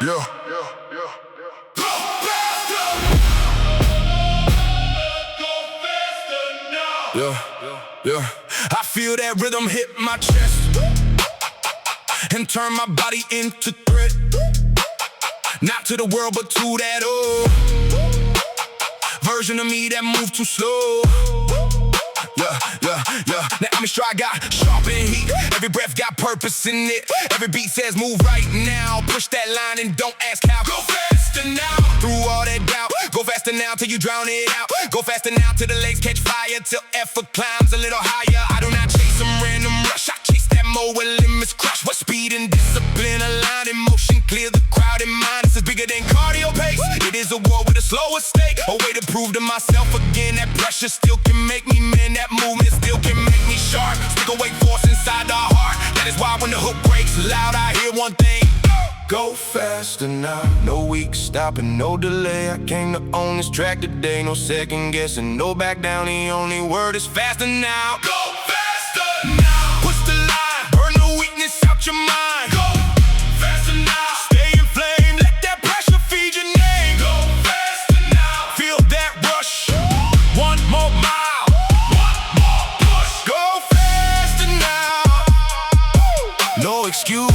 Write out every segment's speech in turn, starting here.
Yeah. Yeah. I feel that rhythm hit my chest and turn my body into threat. Not to the world, but to that version of me that move too slow. Yeah. Now I'm sure I got sharp and heat. Every breath got purpose in it. Every beat says move right now. Push that line and don't ask how. Go faster now. Through all that doubt. Go faster now till you drown it out. Go faster now till the legs catch fire. Till effort climbs a little higher. I do not chase some random rush. I chase that more where limits crush. What speed and discipline aligned in motion. Clear the crowd in mind. This is bigger than cardio pace. It is a war with a slower stake. A way to prove to myself again that pressure still can make me man. That movement still can make me sharp. Stick away force inside the heart. That is why when the hook breaks loud, I hear one thing. Go faster now. No weak stopping, no delay. I came to own this track today. No second guessing, no back down. The only word is faster now. Go faster now. Push the line, burn the weakness out your mind. Go faster now. Stay in flame, let that pressure feed your name. Go faster now. Feel that rush. One more mile. No excuse,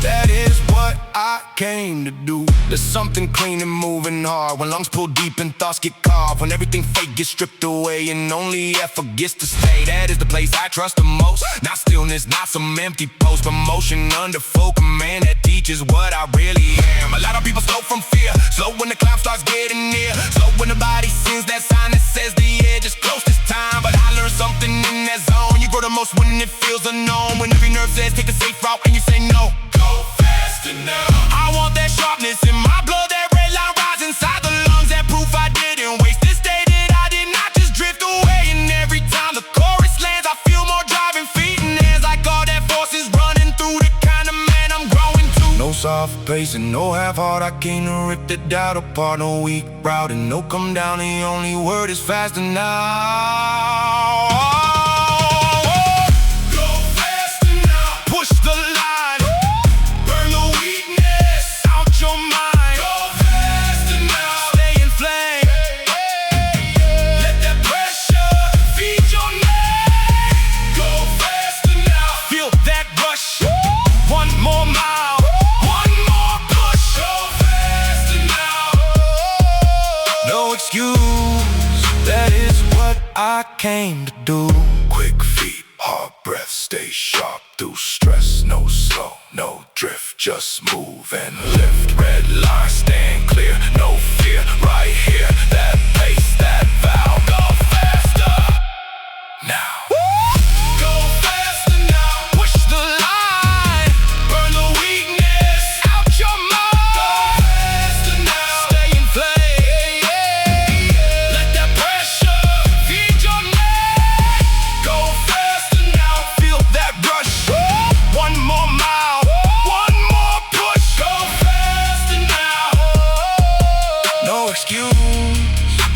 that is what I came to do. There's something clean and moving hard. When lungs pull deep and thoughts get carved. When everything fake gets stripped away and only effort gets to stay. That is the place I trust the most. Not stillness, not some empty post, but motion under full command that teaches what I really am. A lot of people slow from fear. Slow when the climb starts getting near. Slow when the body sends that sign that says the edge is close this time. But I learned something in that zone. You grow the most when it feels unknown. When every nerve says take the safe route and you say no. Go faster now. I want that sharpness in my blood. That red line rise inside the lungs. That proof I didn't waste this day. That I did not just drift away. And every time the chorus lands, I feel more driving feet and hands. Like all that force is running through the kind of man I'm growing to. No soft pacing, no half-heart. I came to rip the doubt apart. No weak route and no come down. The only word is faster now. That is what I came to do. Quick feet, hard breath, stay sharp through stress. No slow, no drift, just move and lift. Red line, stand clear, no fear, right here. That pace, that vow, go faster now. Go faster now. Push the line, burn the weakness out your mind. Go faster now. Stay in flame.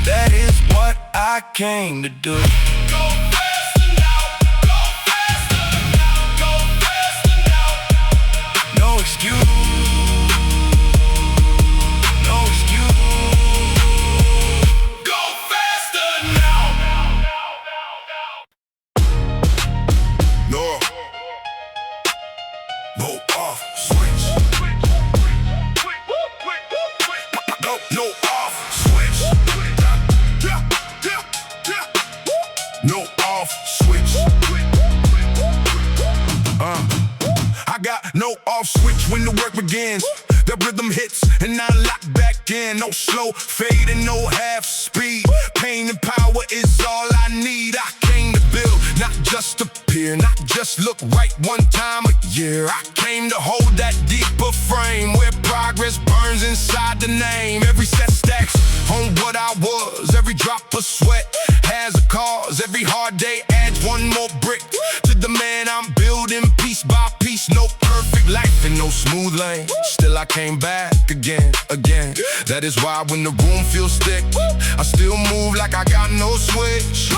That is what I came to do. Go faster now, go faster now, go faster now. No excuse, no excuse. Go faster now. No off switch. No off switch. No off switch. I got no off switch when the work begins. The rhythm hits and I lock back in. No slow fade and no half speed. Pain and power is all I need. I came to build, not just appear. Not just look right one time a year. I came to hold that deeper frame where progress burns inside the name. Every set stacks on what I was. Every drop of sweat has a cause. Every hard day adds one more brick to the man I'm building piece by piece. No perfect life and no smooth lane. Still I came back again. That is why when the room feels thick, I still move like I got no switch.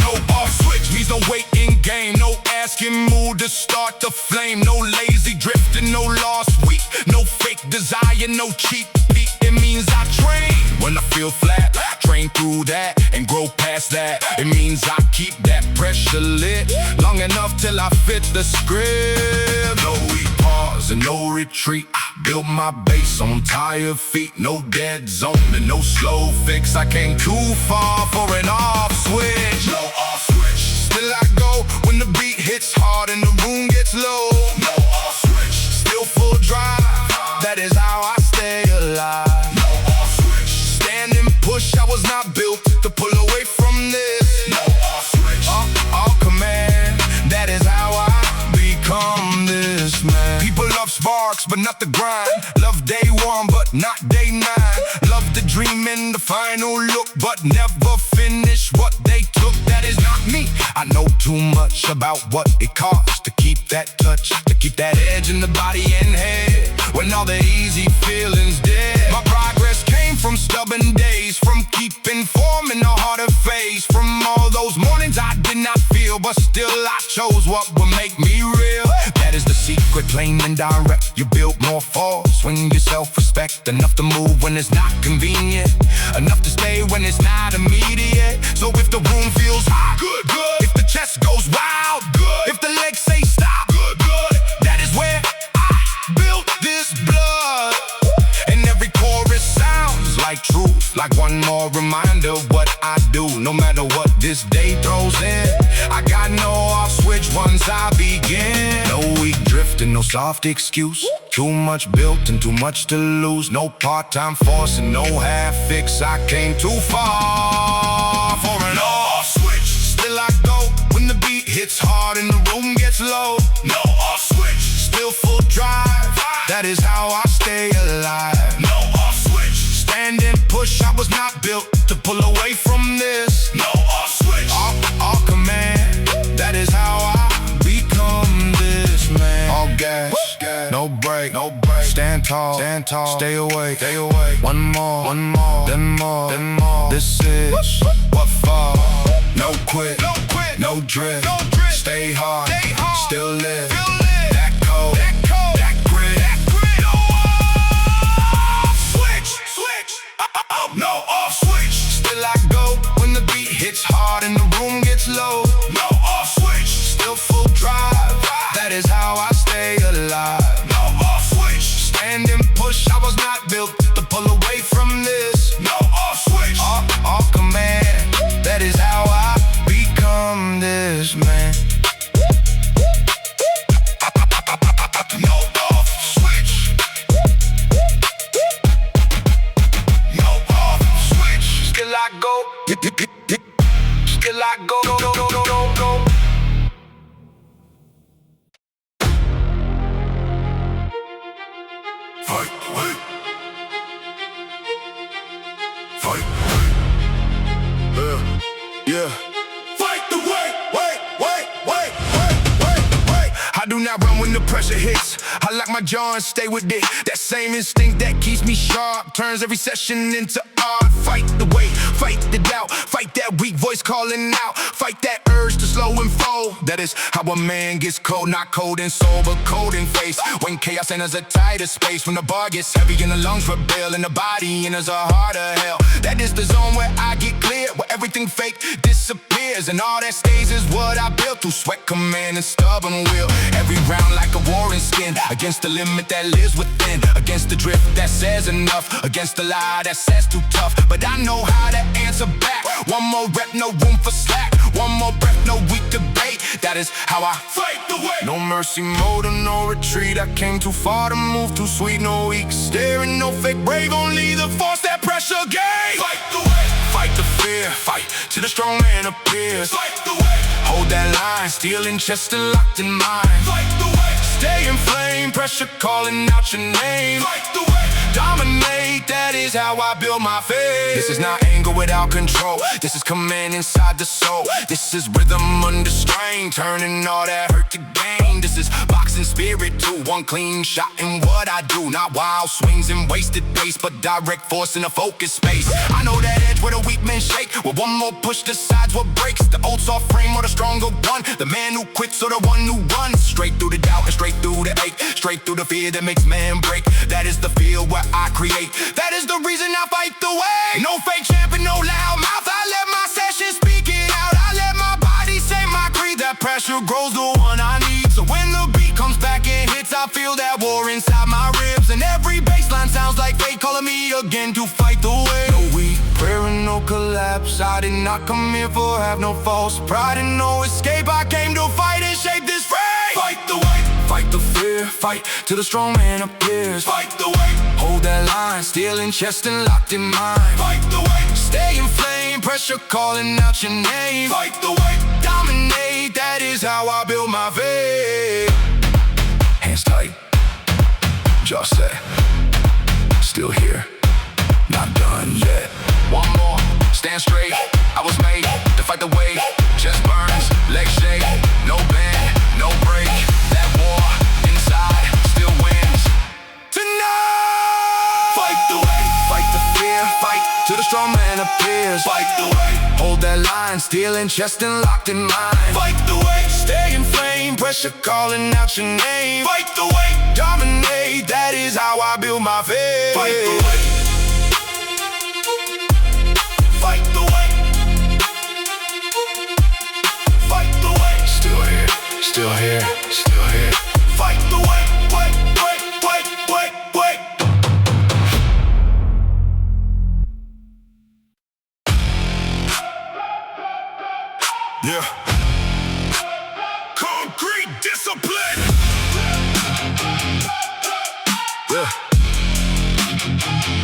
No off switch means no wait in game. No asking mood to start the flame. No lazy drifting, no lost week. No fake desire, no cheat beat. It means I train when I feel flat, train through that and grow past that. It means I keep that pressure lit long enough till I fit the script. No weak pause and no retreat. I built my base on tired feet. No dead zone and no slow fix. I came too far for an off switch. No off switch. Still I go when the beat hits hard and the room gets low. No off switch. Still full drive. That is how I stay alive. No off switch. Stand and push. I was not built to pull away from this. No off switch. All command. That is how I become this man. People love sparks, but not the grind. Love day one, but not day nine. Love the dream in the final look, but never finish what they took. That is not me. I know too much about what it costs to keep that touch, to keep that edge in the body and head when all the easy feelings dead. My progress came from stubborn days, from keeping form in a harder phase, from all those mornings I did not feel, but still I chose what would make me real. That is the secret, plain and direct. You build more force when you self-respect. Enough to move when it's not convenient, enough to stay when it's not immediate. So if the room feels hot, good, good. If the chest goes wild, good. If the legs say stop, good, good. That is where I built this blood. And every chorus sounds like truth, like one more reminder what I do. No matter what this day throws in, I got no off switch once I begin. No weak drifting, no soft excuse. Too much built and too much to lose. No part-time force and no half fix. I came too far for an off switch. Still I go when the beat hits hard and the room gets low. No off switch. Still full drive. That is how I stay alive. No off switch. Stand and push. I was not built to pull away from this. No off switch. All command. That is how I become this man. All gas, no break, no break. Stand tall, stay awake, stay awake. One more, then more, then more. This is what for. No quit, no drift. Stay hard, still live. That code, that grit. No off switch. No off switch. Still I go when the beat hits hard and the room gets low. No off switch. Still full drive. That is how I stay alive. No off switch. Stand and push. I was not built to pull away from this. No off switch. All command. That is how I become this man. No off switch. No off switch. Still I go. Still I go. Fight, wait. Fight, yeah. Fight the wait. I do not run when the pressure hits. I lock my jaw and stay with it. That same instinct that keeps me sharp turns every session into art. Fight the weight, fight the doubt, fight that weak voice calling out, fight that urge to slow and fold. That is how a man gets cold, not cold in soul, but cold in face. When chaos enters a tighter space, when the bar gets heavy and the lungs rebel and the body enters a harder hell. That is the zone where I get clear, where everything fake disappears, and all that stays is what I built through sweat, command, and stubborn will. Every round like a warring skin, against the limit that lives within, against the drift that says enough, against the lie that says too tough. But I know how to answer back. One more rep, no room for slack. One more breath, no weak debate. That is how I fight the way. No mercy mode or no retreat. I came too far to move too sweet. No weak staring, no fake brave. Only the force that pressure gave. Fight the way. Fight the fear. Fight till the strong man appears. Fight the way. Hold that line, steel in chest and locked in mind. Fight the way. Stay in flame, pressure calling out your name. Fight the way. Dominate, that is how I build my faith. This is not anger without control. This is command inside the soul. This is rhythm under strain, turning all that hurt to gain. This is boxing spirit too. One clean shot in what I do. Not wild swings and wasted pace, but direct force in a focused space. I know that edge where the weak men shake. With one more push decides what breaks. The old soft frame or the stronger one. The man who quits or the one who runs. Straight through the doubt and straight through the ache. straight through the fear that makes man break. That is the field where I create. That is the reason I fight the way. No fake champ and no loud mouth. I let my session speak it out. I let my body say my creed. That pressure grows the one I need. So when the beat comes back and hits, I feel that war inside my ribs. And every bassline sounds like fate calling me again to fight the way. No weak prayer and no collapse. I did not come here for have no false pride and no escape. I came to fight and shape this frame. Fight the way, fight the fear, fight till the strong man appears. Fight the way, hold that line, steel in chest and locked in mind. Fight the way, stay in flame, pressure calling out your name. Fight the way, dominate, that is how I build my faith. Hands tight, jaw set, still here, not done yet. One more, stand straight, I was made to fight the way. Chest burns, legs shake, no bend, no break. That war inside still wins. Tonight, fight the way, fight the fear, fight till the strong man appears. Fight the way, hold that line, steel in chest and locked in mind. Fight the way, stay in flame, pressure calling out your name. Fight the way, dominate, that is how I build my faith. Fight the way, fight the way, fight the way. Still here, still here, still here. Fight the way, wait, wait, wait, wait, wait. Yeah. Concrete discipline. Yeah.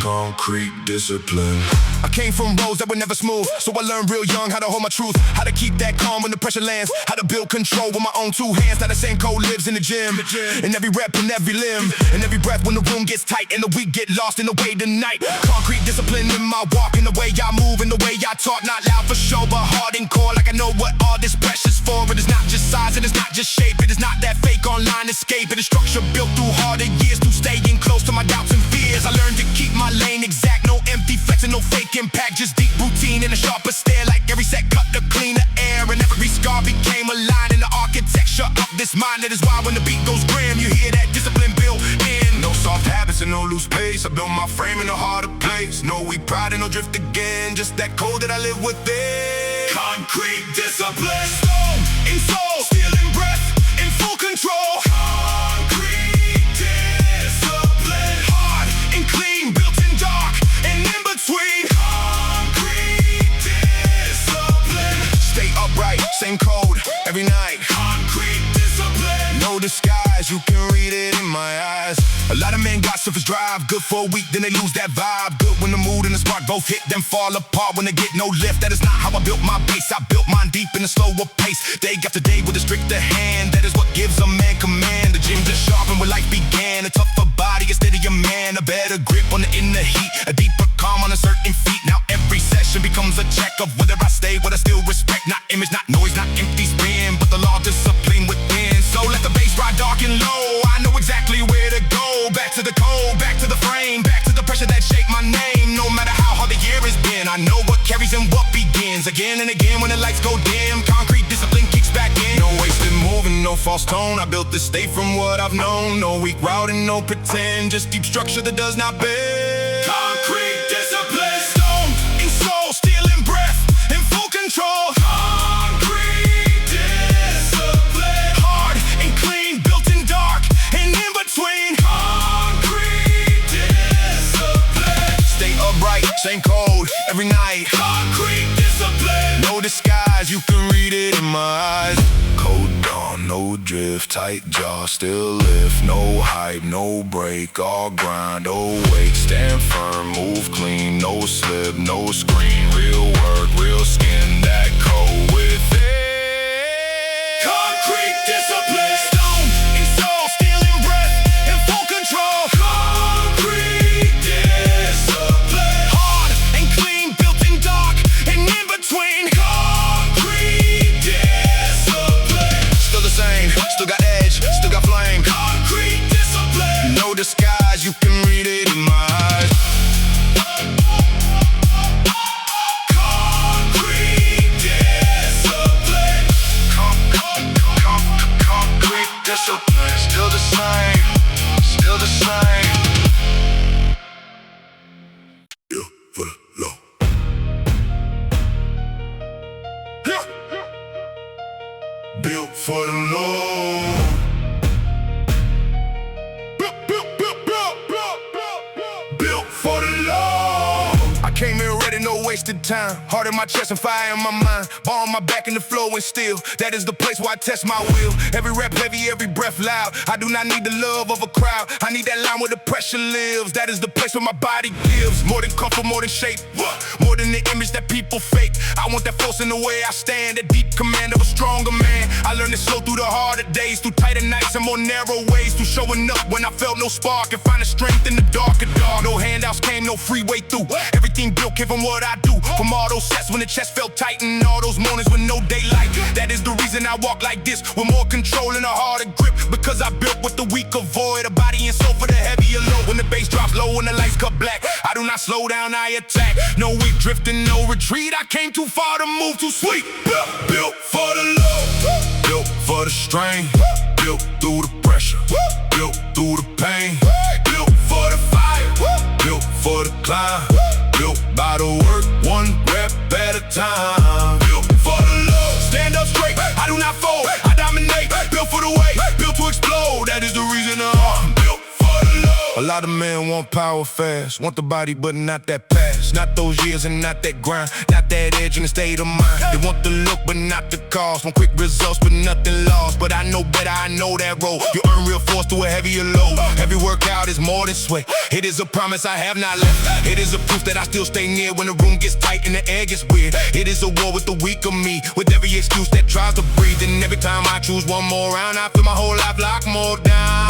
Concrete discipline. I came from roads that were never smooth, so I learned real young how to hold my truth, how to keep that calm when the pressure lands, how to build control with my own two hands. Now the same code lives in the gym, in every rep, in every limb, in every breath when the room gets tight and the weak get lost in the way tonight. Concrete discipline in my walk, in the way I move, in the way I talk. Not loud for show, but hard and core, like I know what all this pressure's for. It is not just size, it is not just shape, it is not that fake online escape. It is structure built through harder years, through staying close to my doubts and fears. I learned to keep my lane exact, no empty flexing, no fake impact, just deep routine and a sharper stare. Like every set cut to clean the air, and every scar became a line in the architecture of this mind. That is why when the beat goes grim, you hear that discipline built in. No soft habits and no loose pace, I built my frame in a harder place. No weak pride and no drift again, just that code that I live within. Concrete discipline, stone in soul, steel in breath, in full control. Concrete discipline, hard and clean, built in dark and in between. Concrete discipline, stay upright, same code every night. Concrete discipline, no disguise, you can read it in my eyes. A lot of men got surface drive, good for a week, then they lose that vibe. Good when the mood and the spark both hit, then fall apart when they get no lift. That is not how I built my base, I built mine deep in a slower pace. Day after day with a stricter hand, that is what gives a man command. The gym just sharpened where life began, a tougher body, a steadier man, a better grip on the inner heat, a deeper calm on a certain feet. Now every session becomes a check of whether I stay, what I still respect. Not image, not noise, not empty spin, but the law discipline within. So let the bass ride dark and low, I know exactly where to go. Back to the code, back to the frame, back to the pressure that shaped my name. No matter how hard the year has been, I know what carries and what begins. Again and again when the lights go dim, concrete discipline kicks back in. No wasted moving, no false tone, I built this state from what I've known. No weak route and no pretend, just deep structure that does not bend. Concrete discipline, stone in soul, steel in breath, in full control. Concrete discipline, hard and clean, built in dark and in between. Concrete discipline, stay upright, same code every night. Concrete discipline, no disguise, you can read it in my eyes. Code dawn, no drift, tight jaw, still lift. No hype, no break, all grind, oh wait. Stand firm, move clean, no slip, no screen. Real work, real skin, that code within. Concrete discipline, stone in soul, steel in breath, in full control. Concrete discipline, hard and clean, built in dark and in between. Concrete discipline, still the same, still got edge, still got flame. Concrete discipline, no disguise, you can read it in my eyes. Concrete discipline, concrete discipline, still the same. still the same. Built for the low. Built for the low. Built for the low. I came here ready, no wasted time. Heart in my chest and fire in my mind. Ball on my back in the flow and steel. That is the place where I test my will. Every rep heavy, every breath loud. I do not need the love of a crowd. I need that line where the pressure lives. That is the place where my body gives. More than comfort, more than shape. More than the image that people fake. I want that force in the way I stand. That deep command of a stronger man. I learned to slow through the harder days. Through tighter nights and more narrow ways. Through showing up when I felt no spark. And finding strength in the darker dark. No handouts came, no freeway through. Everything built came from what I do. From all those sets when the chest felt tight. And all those mornings with no daylight. That is the reason I walk like this. With more control and a harder grip. Because I built what the weak avoid. A body and soul for the heavier load. When the bass drops low and the lights cut black. I do not slow down, I attack. No weak drifting, no retreat. I came too far to move too sweet. Built for the low. Built for the strain. Built through the pressure. Built through the pain. Built for the fire. Built for the climb. Built by the work, one rep at a time. Built for the low. Stand up straight, I do not fold. I dominate, built for the weight. Built to explode, that is the reason I'm built for the low. A lot of men want power fast. Want the body but not that past. Not those years and not that grind. Not that edge and the state of mind. They want the look but not the cost. Want quick results but nothing lost. But I know better, I know that road. You earn real force through a heavier load. Every workout is more than sweat. It is a promise I have not left. It is a proof that I still stay near when the room gets tight and the air gets weird. It is a war with the weak of me. With every excuse that tries to breathe. And every time I choose one more round, I feel my whole life lock more down.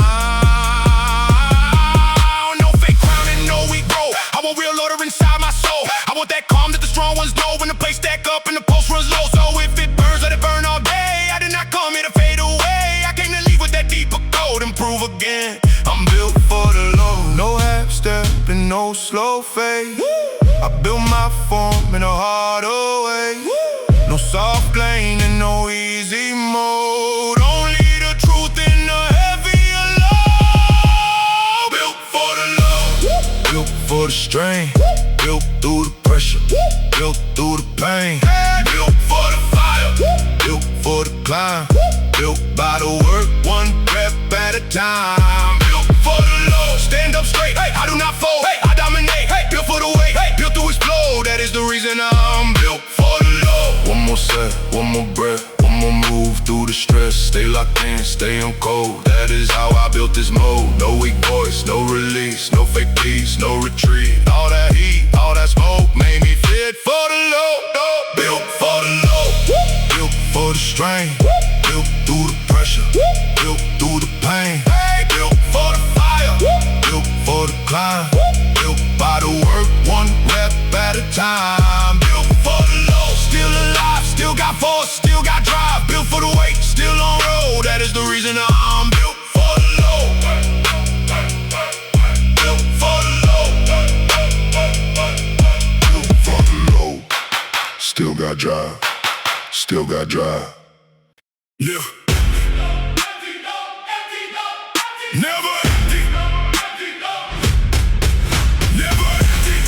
I want real order inside my soul. I want that calm that the strong ones know. When the place stack up and the pulse runs low. So if it burns, let it burn all day. I did not come here to fade away. I came to leave with that deeper code and prove again I'm built for the low. No half step and no slow fade. I built my form in a harder way. No soft lane and no easy mode. Only the truth in the heavier low. Built for the low. Built for the strain. Built through the pressure. Built through the pain. Built for the fire. Built for the climb. Built by the work, one rep at a time. Built for the low. Stand up straight, I do not fold. I dominate, built for the weight. Built to explode, that is the reason I'm built for the low. One more set, one more breath. One more move through the stress. Stay locked in, stay on cold. That is how I built this mode. No weak voice, no release. No fake peace, no retreat. All that heat, all that smoke made me fit for the low. Built for the low. Built for the strain. Built through the pressure. Built through the pain. Built for the fire. Built for the climb. Built by the work, one rep at a time. Built for the low. Still alive, still got force, still got drive. Built for the weight, still on road. That is the reason I'm built for the low. Built for the low. Built for the low. Still got drive. Still got drive. Yeah. Never empty. Never empty.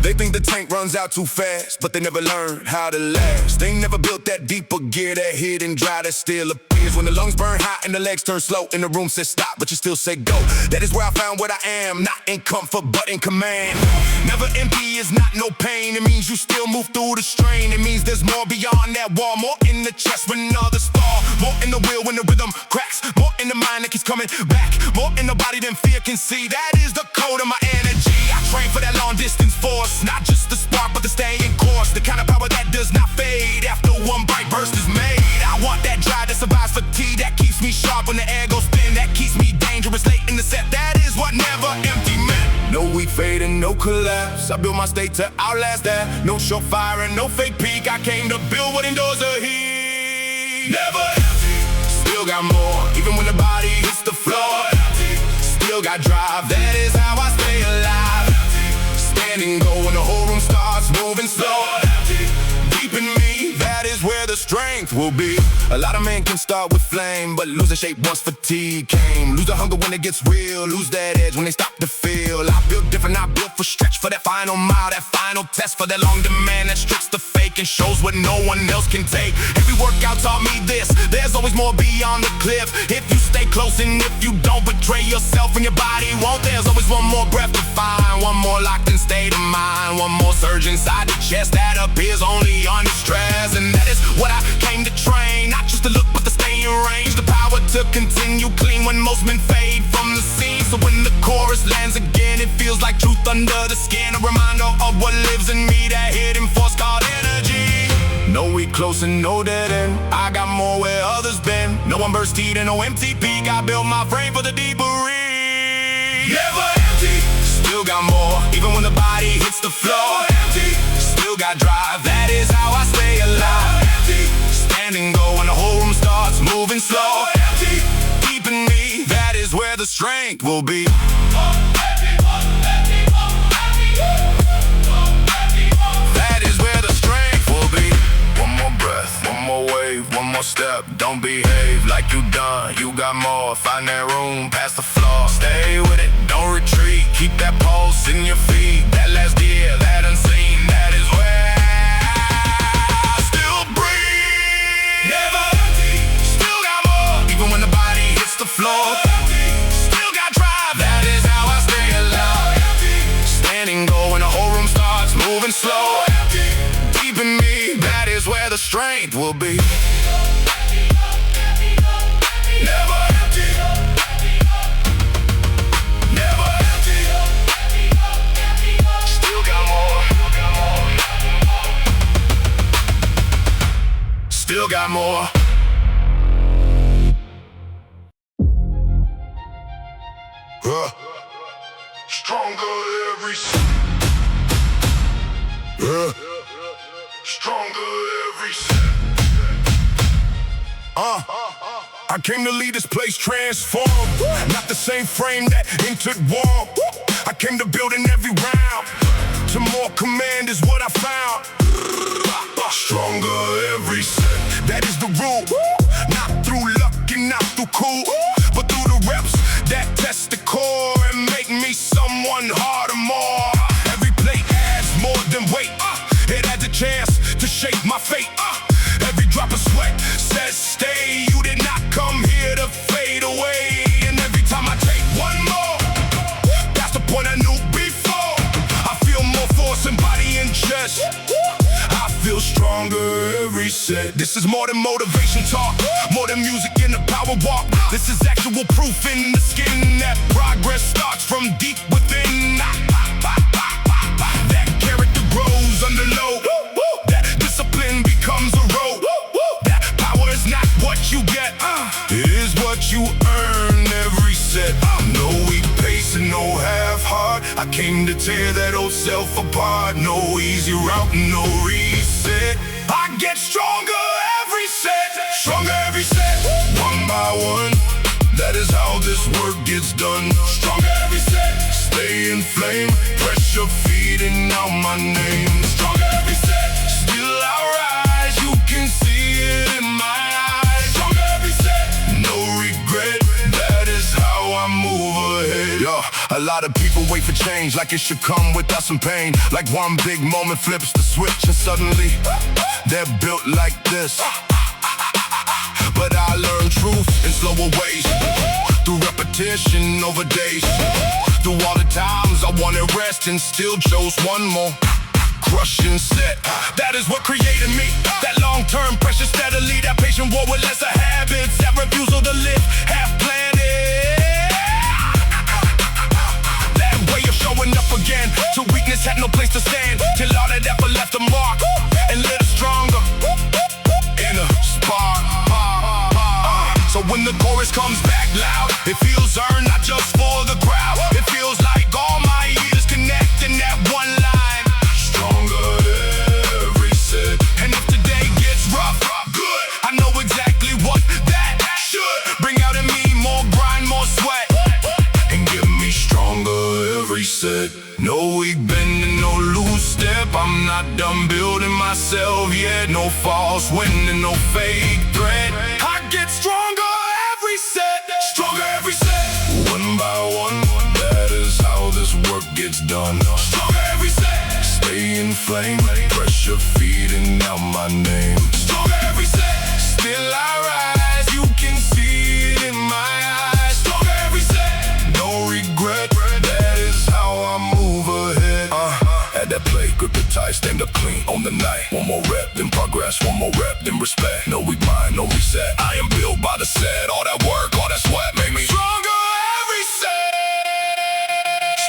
They think the tank runs out too fast, but they never learn how to last. They never built that deeper gear, that hidden dry that still appears when the lungs burn hot and the legs turn slow and the room says stop, but you still say go. That is where I found what I am, not in comfort but in command. Never empty is not no pain. It means you still move through the strain. It means there's more beyond that wall. More in the chest when others fall. More in the will when the rhythm cracks. More in the mind that keeps coming back. More in the body than fear can see. That is the code of my energy. I train for that long distance force. Not just the spark but the staying course. The kind of power that does not fade after one bright burst is made. I want that drive that survives fatigue. That keeps me sharp when the air goes thin. That keeps me dangerous late in the set. That is what never empty meant. No weak fade and no collapse. I built my state to outlast that. No surefire and no fake peak. I came to build what endures the heat. Never empty. Still got more, even when the body hits the floor. Empty. Still got drive. That is how I stay alive. Empty. Stand and go when the whole room starts moving slow. Empty. Deep in me, that is where the strength strength will be. A lot of men can start with flame, but losing shape once fatigue came. Lose the hunger when it gets real, lose that edge when they stop to feel. I built different, I built for stretch, for that final mile, that final test, for that long demand that strips the fake and shows what no one else can take. Every workout taught me this: there's always more beyond the cliff. If you stay close and if you don't betray yourself and your body won't, there's always one more breath to find, one more locked in state of mind, one more surge inside the chest that appears only under stress. And that is what I came to train, not just to look but to stay in range. The power to continue clean when most men fade from the scene. So when the chorus lands again, it feels like truth under the skin, a reminder of what lives in me, that hidden force called energy. No weak close and no dead end, I got more where others been. No one burst heat and no empty peak, I built my frame for the deeper reach. Never empty, still got more, even when the body hits the floor. Empty, still got drive, that is how I stay alive. Empty, stand and go when the whole room starts moving slow. Empty, deep in me, that is where the strength will be. That is where the strength will be. One more breath, one more wave, one more step. Don't behave like you done, you got more. Find that room past the floor, stay with it, don't retreat. Keep that pulse in your feet, that last gear, that unseen, that is where I still breathe. Never empty, still got more, even when the body hits the floor. Still got drive, that is how I stay alive. Stand and go when the whole room starts moving slow. Deep in me, that is where the strength will be. Never empty, never empty. Still got more, still got more. Stronger every stronger every I came to lead this place transformed, not the same frame that entered war. I came to build in every round, to more command is what I found. Stronger every set, that is the rule. Not through luck and not through cool, but through the reps that test the core and make me someone harder more. Every plate adds more than weight, it adds a chance to shape my fate. Every drop of sweat says stay, you did not come here to fade away. And every time I take one more, that's the point I knew before. I feel more force in body and chest, I feel stronger every set. This is more than motivation talk, more than music in the power walk. This is actual proof in the skin that progress starts from deep within. That character grows under load, that discipline becomes a road. That power is not what you get, it is what you earn every set. No weak pace and no half heart, I came to tear that old self apart. No easy route, no reset. I get stronger every set, stronger every set. One by one, that is how this work gets done. Stronger every set, stay in flame, pressure feeding out my name. Stronger every set, still I rise, you can see it in my eyes. Stronger every set, no regret, that is how I move ahead. Yo, a lot of people wait for change like it should come without some pain. Like one big moment flips the switch and suddenly they're built like this. But I learned truth in slower ways, through repetition over days. Through all the times I wanted rest and still chose one more crushing set. That is what created me, that long-term pressure steadily, that patient war with lesser habits, that refusal to live half-planted. That way of showing up again, till weakness had no place to stand, till all that effort left a mark and lit a stronger inner spark. So when the chorus comes back loud, it feels earned, not just for the crowd. It feels like all my years connect in that one line. Stronger every set. And if today gets rough, good, I know exactly what that should bring out in me. More grind, more sweat, and get me stronger every set. No weak bend and no loose step, I'm not not done building myself yet. No false winning, no fake threat. I get stronger every set, stronger every set. One by one, that is how this work gets done. Stronger every set. Stay in flame, pressure feeding out my name. Stronger every set. Still I rise, you can see it in my eyes. Stronger every set. No regret, that is how I move ahead. At that play, grip it tight, stand up clean on the night. One more rep, then progress, one more rep, then respect. No weak mind, no reset. I am built by the set. All that work, all that sweat make me stronger every set.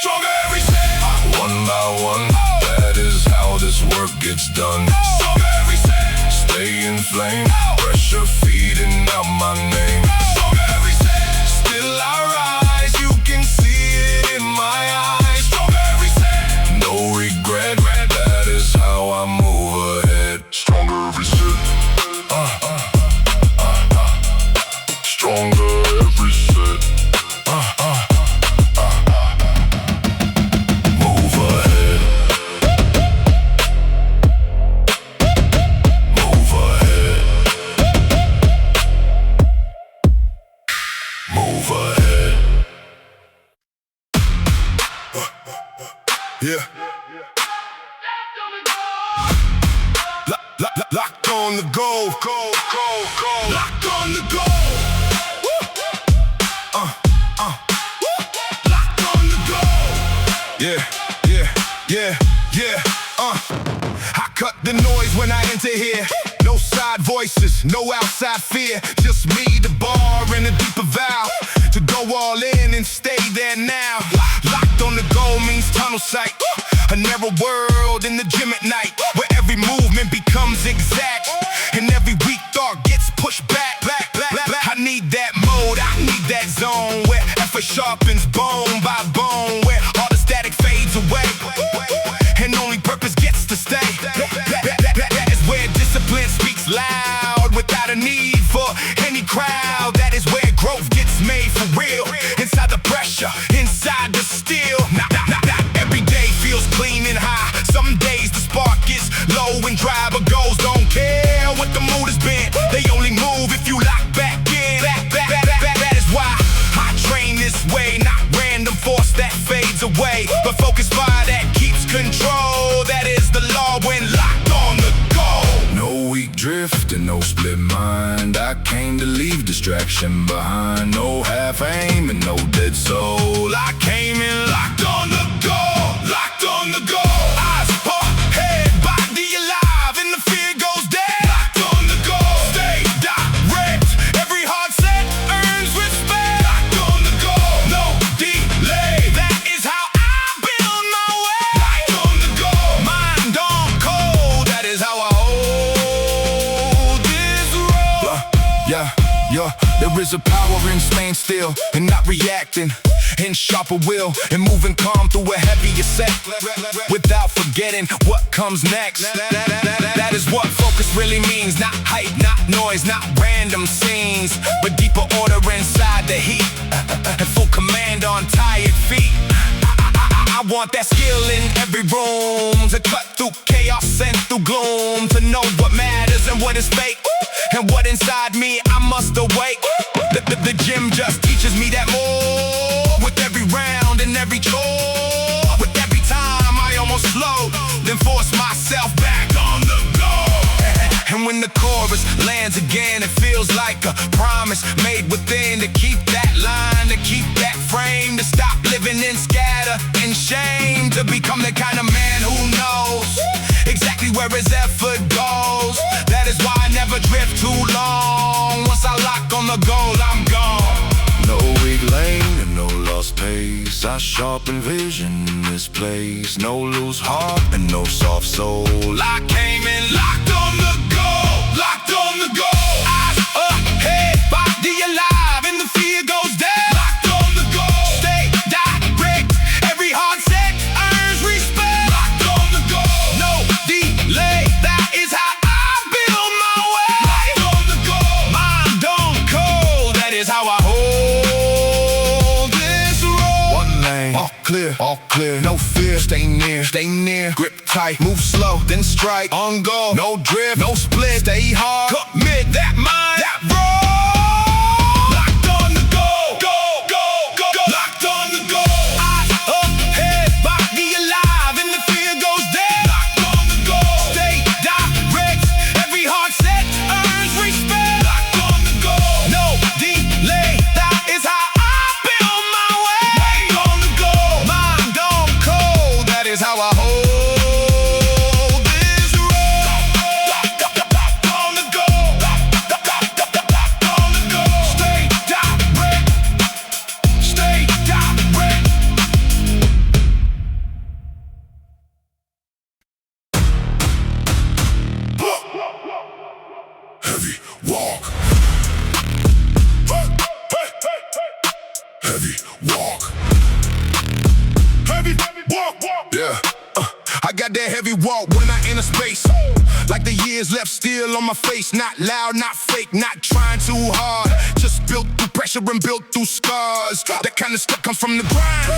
Stronger every set. One by one, that is how this work gets done. Stronger every set. Stay in flame, pressure feeding out my name. Stronger every set. Still I rise, you can see it in my eyes. Stronger every set. No regret, that is how I move ahead. Stronger every set. Stronger every set. Move ahead. Move ahead. Move ahead. Yeah. Locked on the go, locked on the go. Locked on the go. Yeah. I cut the noise when I enter here. No side voices, no outside fear. Just me, the bar, and a deeper vow to go all in and stay there now. Locked on the go means tunnel sight. A narrow world in the gym at night, where every movement becomes exact and every weak thought gets pushed back. I need that mode, I need that zone where effort sharpens bone by bone, where all the static fades away and only purpose gets to stay. That is where discipline speaks loud without a need for any crowd. That is where growth gets made for real. Inside the pressure, inside the steel. Not every day feels clean and high. Some days the spark is low and dry, but goals don't care what the mood has been. They only move if you lock back in. That is why I train this way. Not random force that fades away, but focused fire that keeps control. That is the law when locked on the go. No weak drift and no split mind. I came to leave distraction behind. No half aim and no dead soul. I came in locked on the go. Locked on the go. Eyes up, head, body alive, and the fear goes dead. Locked on the go. Stay direct. Every hard set earns respect. Locked on the go. No delay. That is how I build my way. Locked on the go. Mind on cold. That is how I hold this road. Yeah. There is a power in staying still and not reacting, in sharper will and moving calm through a heavier set, without forgetting what comes next. That is what focus really means. Not hype, not noise, not random scenes, but deeper order inside the heat and full command on tired feet. I want that skill in every room, to cut through chaos and through gloom, to know what matters and what is fake, and what inside me I must awake. The gym just teaches me that more, with every round and every chore. With every time I almost slow, then force myself back on the go. And when the chorus lands again, it feels like a promise made within, to keep that line, to keep that frame, to stop living in scatter and shame, to become the kind of man who knows exactly where his effort goes. That is why I never drift too long. Once I lock on the goal, I'm gone. No weak lane and no lost pace. I sharpen vision in this place. No loose heart and no soft soul. I came in locked on the go. Locked on the go. Eyes up, head, body alive, and the fear goes down. Locked on the go. Stay direct. Every hard set earns respect. Locked on the go. No delay. That is how I build my way. Locked on the go. Mind on cold. That is how I hold this road. One lane, all clear, no fear. Stay near, grip tight, move slow, then strike. On go, no drift, no split. Stay hard, commit that mind, that roll. Locked on the go, go, go, go, go. Locked on the go. Eyes up, head, body alive, and the fear goes dead. Locked on the go. Stay direct, every hard set earns respect. Locked on the go. No delay, that is how I build my way. Locked on the go. Mind on cold, that is how I hold. Yeah, I got that heavy walk when I enter space. Like the years left still on my face. Not loud, not fake, not trying too hard. Just built through pressure and built through scars. That kind of stuff comes from the grind.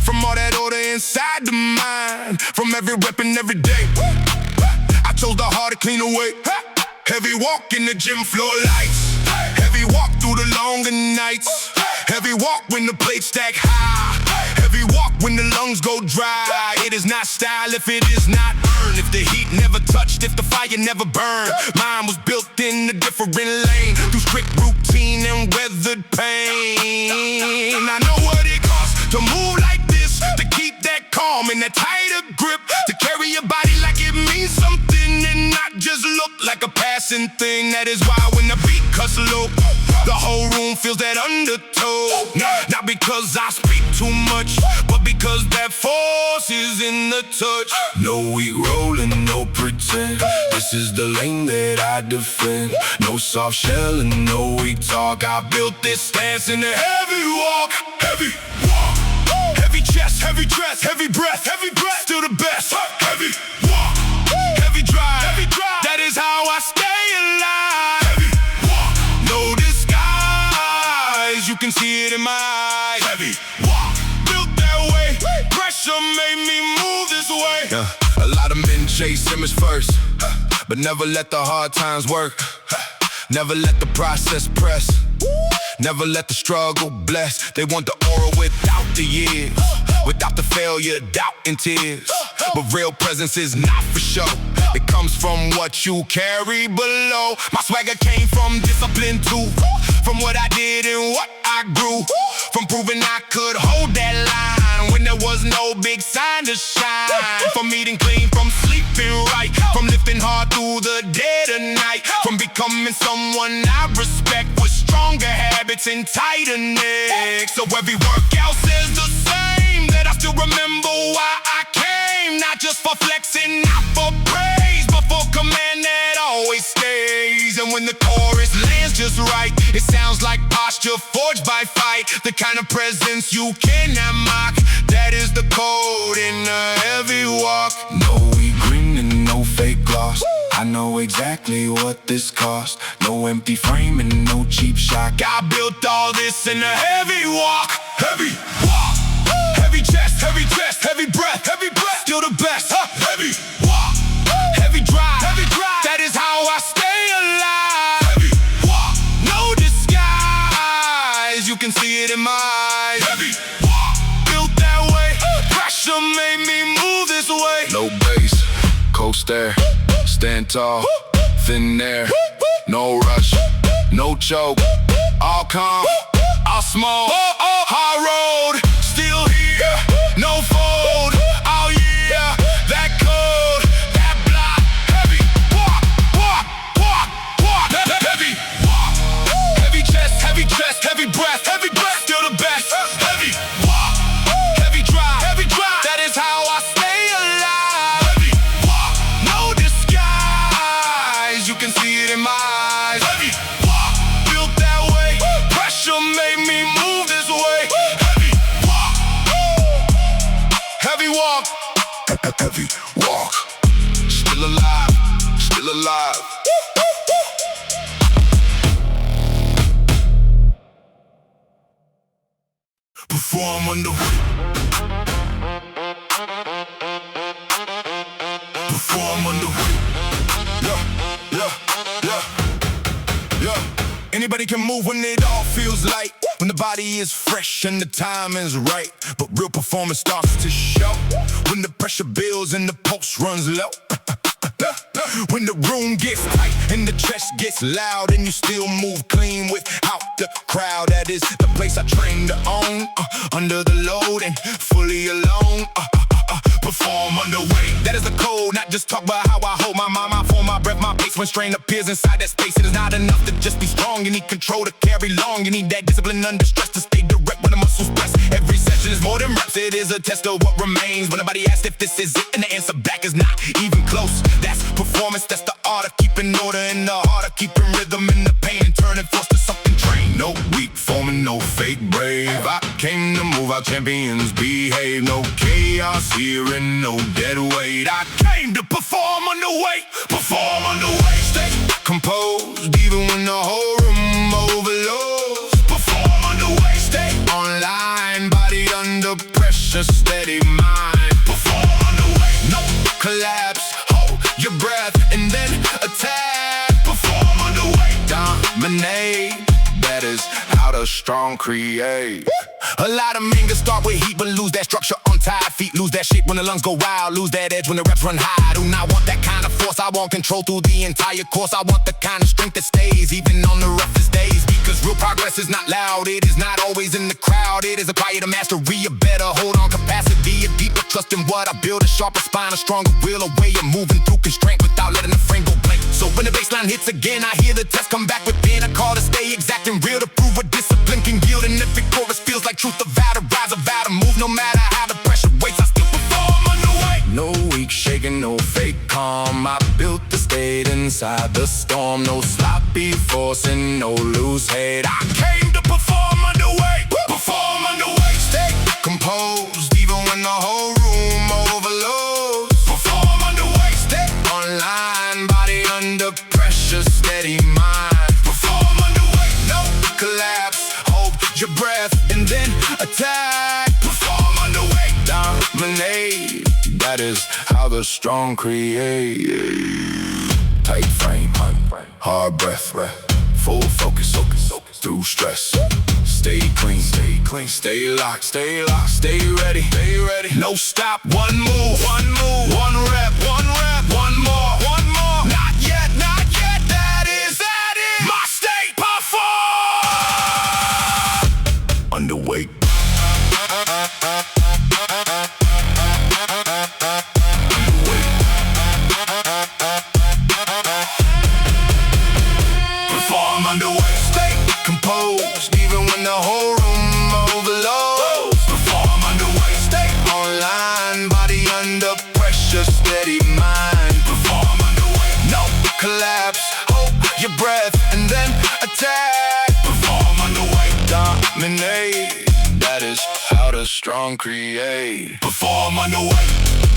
From all that order inside the mind. From every rep and every day. I chose the harder, cleaner way. Heavy walk in the gym floor lights. Heavy walk through the longer nights. Heavy walk when the plates stack high. Heavy walk when the lungs go dry. It is not style if it is not earned. If the heat never touched, if the fire never burned. Mine was built in a different lane. Through strict routine and weathered pain. I know what it costs to move like this. To keep that calm and that tighter grip. To carry your body like it means something and not just look like a passing thing. That is why when the beat cuts low, the whole room feels that undertow. Not because I speak too much, but because that force is in the touch. No weak rolling, no pretend. This is the lane that I defend. No soft shell and no weak talk. I built this stance in the heavy walk. Heavy walk. Heavy chest, heavy dress, heavy breath, still the best. Heavy walk. Heavy drive, that is how I stay alive. Heavy walk. No disguise, you can see it in my eyes. Heavy walk. Built that way, pressure made me move this way. A lot of men chase image first, but never let the hard times work. Never let the process press. Never let the struggle bless. They want the aura without the years, without the failure, doubt and tears. But real presence is not for show. It comes from what you carry below. My swagger came from discipline too. From what I did and what I grew. From proving I could hold that line when there was no big sign to shine. From eating clean, from sleeping right. From lifting hard through the dead of night. From becoming someone I respect with stronger habits and tighter necks. So every workout says the same, that I still remember why I came. Not just for flexing, not for praise, but for command that always stays. And when the chorus lands just right, it sounds like posture forged by fight. The kind of presence you cannot mock. That is the code in a heavy walk. No weak green and no fake gloss. I know exactly what this cost. No empty frame and no cheap shot. I built all this in a heavy walk. Heavy walk. Heavy chest, heavy breath, still the best. Heavy walk. Heavy drive, that is how I stay alive. Heavy walk. No disguise, you can see it in my eyes. Heavy walk. Built that way, pressure made me move this way. No bass, coast there. Stand tall, thin air, no rush, no choke, all calm, all small, hard road, still here, no fold, oh yeah, that code, that block, heavy walk, heavy walk, heavy chest, heavy breath, still the best, heavy walk, heavy drive, that is how I stay alive. Heavy walk, no disguise, you can see it in my eyes. Heavy walk, built that way, pressure made me move this way. Heavy walk, heavy walk, heavy walk, still alive, still alive. Perform on the perform underweight. Yeah. Anybody can move when it all feels light, when the body is fresh and the time is right. But real performance starts to show when the pressure builds and the pulse runs low. When the room gets tight and the chest gets loud and you still move clean without the crowd. That is the place I train to own, under the load and fully alone. Perform underweight. That is the code, not just talk about how I hold my mind, my form, my breath, my pace. When strain appears inside that space, it is not enough to just be strong. You need control to carry long. You need that discipline under stress to stay direct when the muscles press. Every session is more than reps. It is a test of what remains. When nobody asks if this is it and the answer back is not even close. That's performance. That's the art of keeping order in the heart of keeping rhythm in the pain and turning force to something trained. No weak forming, no fake brave. I came to move how champions behave. No chaos here and no dead weight. I came to perform underweight. Perform underweight. Stay composed even when the whole room overloads. Perform underweight. Stay online, body under pressure, steady mind. Perform underweight. No collapse, hold your breath and then attack. Perform underweight. Dominate. That is how the strong create. A lot of men can start with heat but lose that structure on tired feet. Lose that shit when the lungs go wild. Lose that edge when the reps run high. I do not want that kind of force. I want control through the entire course. I want the kind of strength that stays even on the roughest days. Because real progress is not loud. It is not always in the crowd. It is a quieter mastery, a better hold on capacity, a deeper trust in what I build. A sharper spine, a stronger will, a way of moving through constraint without letting the frame go blank. So when the baseline hits again, I hear the test come back within. A call to stay exact and real, to prove what discipline can yield. And if it chorus feels like truth, a vow to rise, a vow to move. No matter how the pressure waits, I still perform underweight. No weak shaking, no fake calm. I built the state inside the storm. No sloppy forcing, no loose head. I came to perform underweight. Perform underweight. Stay composed even when the whole room overloads. Perform underweight. Stay online, body under pressure, steady mind. Perform underweight. No collapse, hold your breath and then attack. Perform underweight. Dominate. That is how the strong create. Tight frame, hard breath, full focus, through stress. Stay clean, stay locked, stay ready, no stop, one move, one rep, one more, not yet, that is my state. Perform underweight. Perform underweight. Stay composed even when the whole room overloads. Perform underweight. Stay online, body under pressure, steady mind. Perform underweight. No collapse, hold your breath and then attack. Perform underweight. Dominate. That is how the strong create. Perform underweight.